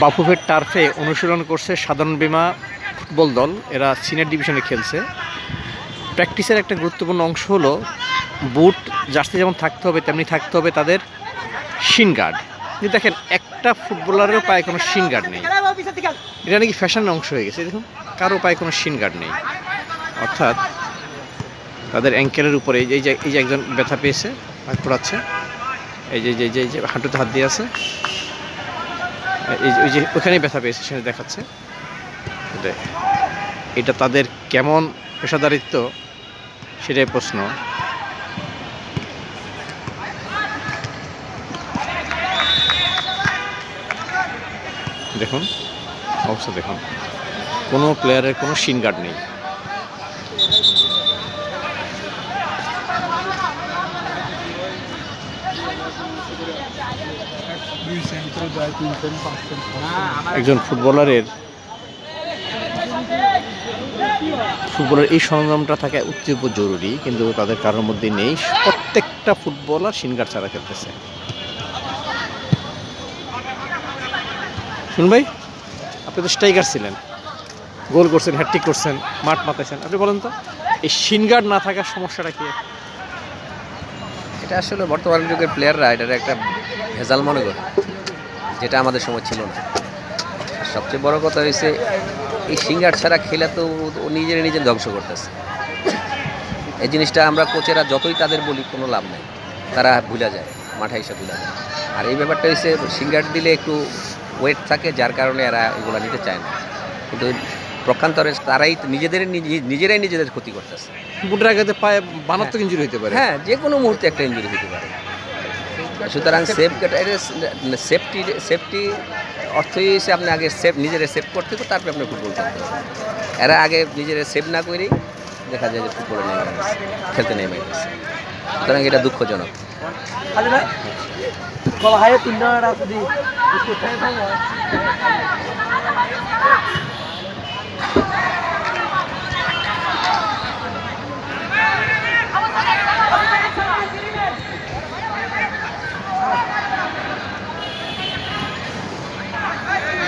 বাফুফের টার্ফে অনুশীলন করছে সাধারণ বীমা ফুটবল দল। এরা সিনিয়র ডিভিশনে খেলছে। প্র্যাকটিসের একটা গুরুত্বপূর্ণ অংশ হলো বুট জার্সি যেমন থাকতে হবে তেমনি থাকতে হবে তাদের শিন গার্ড। কিন্তু দেখেন একটা ফুটবলারেরও পায়ে কোনো শিন গার্ড নেই। এটা নাকি ফ্যাশনের অংশ হয়ে গেছে। দেখুন কারো পায়ে কোনো শিন গার্ড নেই, অর্থাৎ তাদের অ্যাঙ্কেলের উপরে এই যে একজন ব্যথা পেয়েছে, হাত পড়াচ্ছে, এই যে হাঁটুতে হাত দিয়ে আছে, ওই যে ওখানেই ব্যথা পেয়েছে সেটা দেখাচ্ছে। এটা তাদের কেমন পেশাদারিত্ব সেটাই প্রশ্ন। দেখুন অবস্থা, দেখুন কোনো প্লেয়ারের কোনো শিন গার্ড নেই। একজন ফুটবলারের এই সরঞ্জামটা থাকা অত্যন্ত জরুরি, কিন্তু তাদের কারোর মধ্যে নেই। প্রত্যেকটা ফুটবলার শিন গার্ড ছাড়া খেলতেছে। শুনুন ভাই, আপনি তো স্ট্রাইকার ছিলেন, গোল করছেন, হ্যাটট্রিক করছেন, মাঠ মাতাইছেন, আপনি বলেন তো এই শিন গার্ড না থাকার সমস্যাটা কি? এটা আসলে বর্তমান যুগের প্লেয়াররা এটার একটা ভেজাল মনে করে, যেটা আমাদের সময় ছিল না। সবচেয়ে বড় কথা হয়েছে এই সিঙ্গার ছাড়া খেলে তো ও নিজের ধ্বংস করতেছে। এই জিনিসটা আমরা কোচেরা যতই তাদের বলি কোনো লাভ নেই, তারা ভুলে যায়, মাঠে এসে ভুলে যায়। আর এই ব্যাপারটা হচ্ছে সিঙ্গার দিলে একটু ওয়েট থাকে, যার কারণে এরা এগুলো নিতে চায় না। কিন্তু প্রকান্তরে তারাই নিজেরাই নিজেদের ক্ষতি করতেছে। বুটের আঘাতে পায়ে মারাত্মক ইনজুরি হতে পারে। হ্যাঁ, যে কোনো মুহূর্তে একটা ইনজুরি হতে পারে। সুতরাং সেফটি অর্থই হচ্ছে আপনি আগে নিজেরা সেভ করতে হবে, তারপরে আপনি ফুটবল খেলতে হবে। এরা আগে নিজেরা সেভ না করেই দেখা যায় যে ফুটবলে নেমে গেছে, খেলতে নেমে গেছে। সুতরাং এটা দুঃখজনক।